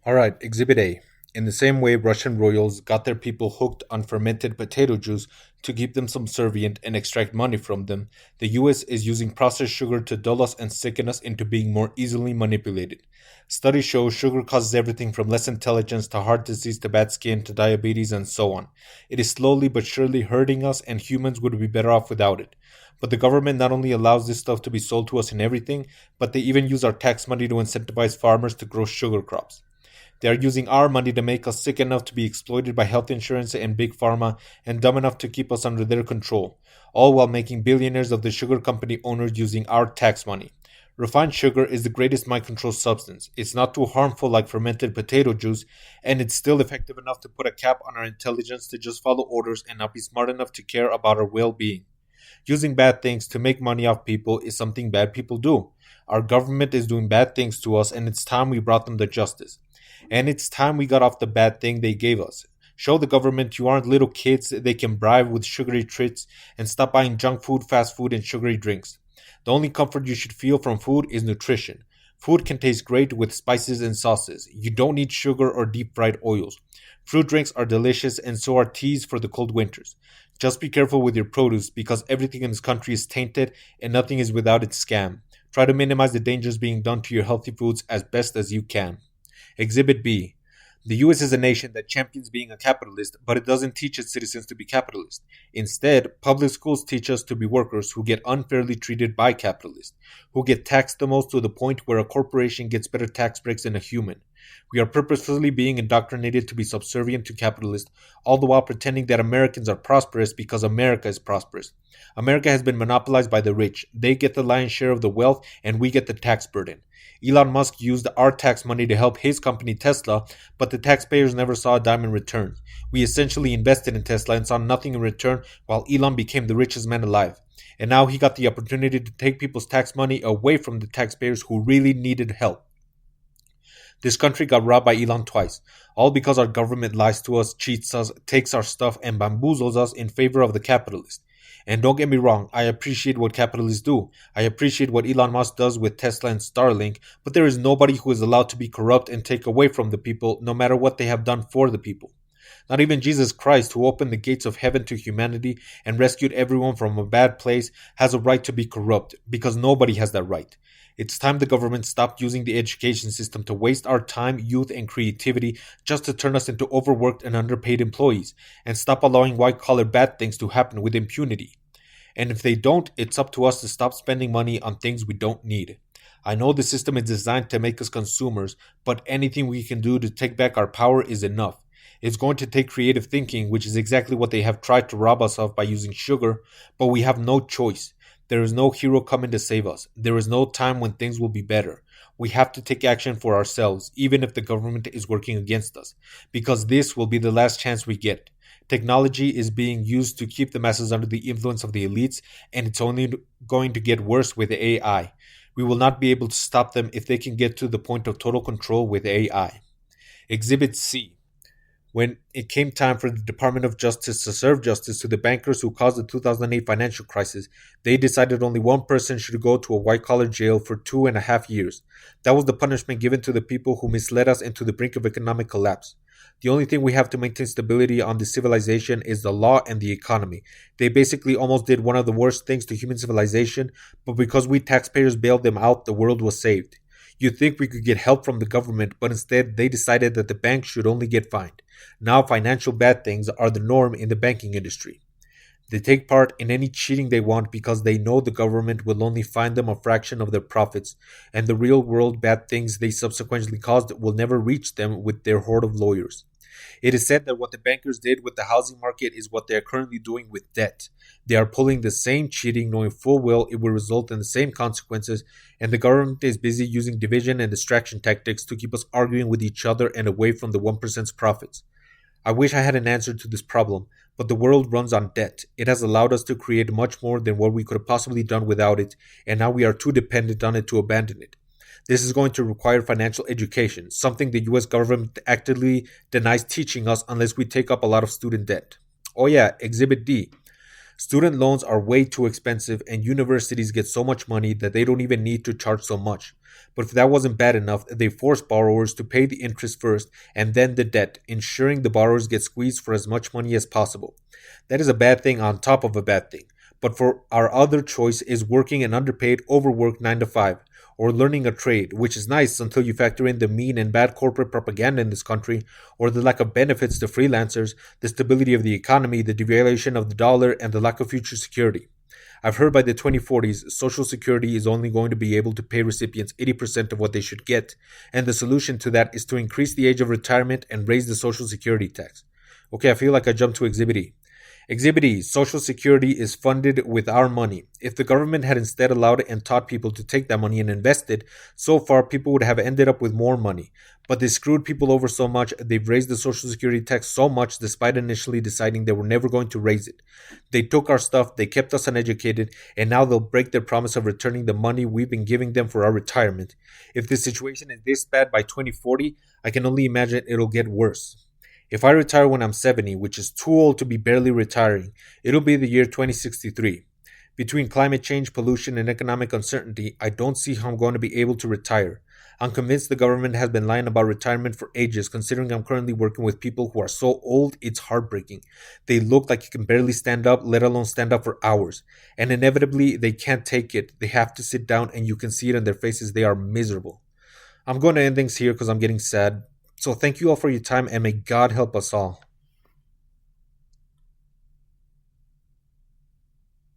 Alright, Exhibit A. In the same way Russian royals got their people hooked on fermented potato juice to keep them subservient and extract money from them, the US is using processed sugar to dull us and sicken us into being more easily manipulated. Studies show sugar causes everything from less intelligence to heart disease to bad skin to diabetes and so on. It is slowly but surely hurting us, and humans would be better off without it. But the government not only allows this stuff to be sold to us in everything, but they even use our tax money to incentivize farmers to grow sugar crops. They are using our money to make us sick enough to be exploited by health insurance and big pharma and dumb enough to keep us under their control, all while making billionaires of the sugar company owners using our tax money. Refined sugar is the greatest mind control substance. It's not too harmful like fermented potato juice, and it's still effective enough to put a cap on our intelligence to just follow orders and not be smart enough to care about our well being. Using bad things to make money off people is something bad people do. Our government is doing bad things to us, and it's time we brought them to justice. And it's time we got off the bad thing they gave us. Show the government you aren't little kids they can bribe with sugary treats and stop buying junk food, fast food, and sugary drinks. The only comfort you should feel from food is nutrition. Food can taste great with spices and sauces. You don't need sugar or deep fried oils. Fruit drinks are delicious, and so are teas for the cold winters. Just be careful with your produce because everything in this country is tainted and nothing is without its scam. Try to minimize the dangers being done to your healthy foods as best as you can. Exhibit B. The US is a nation that champions being a capitalist, but it doesn't teach its citizens to be capitalist. Instead, public schools teach us to be workers who get unfairly treated by capitalists, who get taxed the most to the point where a corporation gets better tax breaks than a human. We are purposefully being indoctrinated to be subservient to capitalists, all the while pretending that Americans are prosperous because America is prosperous. America has been monopolized by the rich. They get the lion's share of the wealth, and we get the tax burden. Elon Musk used our tax money to help his company Tesla, but the taxpayers never saw a dime in return. We essentially invested in Tesla and saw nothing in return while Elon became the richest man alive. And now he got the opportunity to take people's tax money away from the taxpayers who really needed help. This country got robbed by Elon twice, all because our government lies to us, cheats us, takes our stuff, and bamboozles us in favor of the capitalist. And don't get me wrong, I appreciate what capitalists do. I appreciate what Elon Musk does with Tesla and Starlink, but there is nobody who is allowed to be corrupt and take away from the people, no matter what they have done for the people. Not even Jesus Christ, who opened the gates of heaven to humanity and rescued everyone from a bad place, has a right to be corrupt, because nobody has that right. It's time the government stopped using the education system to waste our time, youth, and creativity just to turn us into overworked and underpaid employees, and stop allowing white collar bad things to happen with impunity. And if they don't, it's up to us to stop spending money on things we don't need. I know the system is designed to make us consumers, but anything we can do to take back our power is enough. It's going to take creative thinking, which is exactly what they have tried to rob us of by using sugar, but we have no choice. There is no hero coming to save us. There is no time when things will be better. We have to take action for ourselves, even if the government is working against us, because this will be the last chance we get. Technology is being used to keep the masses under the influence of the elites, and it's only going to get worse with AI. We will not be able to stop them if they can get to the point of total control with AI. Exhibit C. When it came time for the Department of Justice to serve justice to the bankers who caused the 2008 financial crisis, they decided only one person should go to a white collar jail for 2.5 years. That was the punishment given to the people who misled us into the brink of economic collapse. The only thing we have to maintain stability on this civilization is the law and the economy. They basically almost did one of the worst things to human civilization, but because we taxpayers bailed them out, the world was saved. You'd think we could get help from the government, but instead they decided that the banks should only get fined. Now financial bad things are the norm in the banking industry. They take part in any cheating they want because they know the government will only fine them a fraction of their profits, and the real world bad things they subsequently caused will never reach them with their horde of lawyers. It is said that what the bankers did with the housing market is what they are currently doing with debt. They are pulling the same cheating, knowing full well it will result in the same consequences, and the government is busy using division and distraction tactics to keep us arguing with each other and away from the 1%'s profits. I wish I had an answer to this problem, but the world runs on debt. It has allowed us to create much more than what we could have possibly done without it, and now we are too dependent on it to abandon it. This is going to require financial education, something the US government actively denies teaching us unless we take up a lot of student debt. Oh yeah, Exhibit D. Student loans are way too expensive, and universities get so much money that they don't even need to charge so much. But if that wasn't bad enough, they force borrowers to pay the interest first and then the debt, ensuring the borrowers get squeezed for as much money as possible. That is a bad thing on top of a bad thing. But for our other choice is working an underpaid, overworked 9 to 5, or learning a trade, which is nice until you factor in the mean and bad corporate propaganda in this country, or the lack of benefits to freelancers, the stability of the economy, the devaluation of the dollar, and the lack of future security. I've heard by the 2040s, Social Security is only going to be able to pay recipients 80% of what they should get, and the solution to that is to increase the age of retirement and raise the Social Security tax. Okay, I feel like I jumped to Exhibit E. Exhibit E, Social Security is funded with our money. If the government had instead allowed and taught people to take that money and invest it, so far people would have ended up with more money. But they screwed people over so much, they've raised the Social Security tax so much despite initially deciding they were never going to raise it. They took our stuff, they kept us uneducated, and now they'll break their promise of returning the money we've been giving them for our retirement. If the situation is this bad by 2040, I can only imagine it'll get worse. If I retire when I'm 70, which is too old to be barely retiring, it'll be the year 2063. Between climate change, pollution, and economic uncertainty, I don't see how I'm going to be able to retire. I'm convinced the government has been lying about retirement for ages, considering I'm currently working with people who are so old it's heartbreaking. They look like you can barely stand up, let alone stand up for hours. And inevitably, they can't take it. They have to sit down, and you can see it on their faces. They are miserable. I'm going to end things here because I'm getting sad. So thank you all for your time, and may God help us all.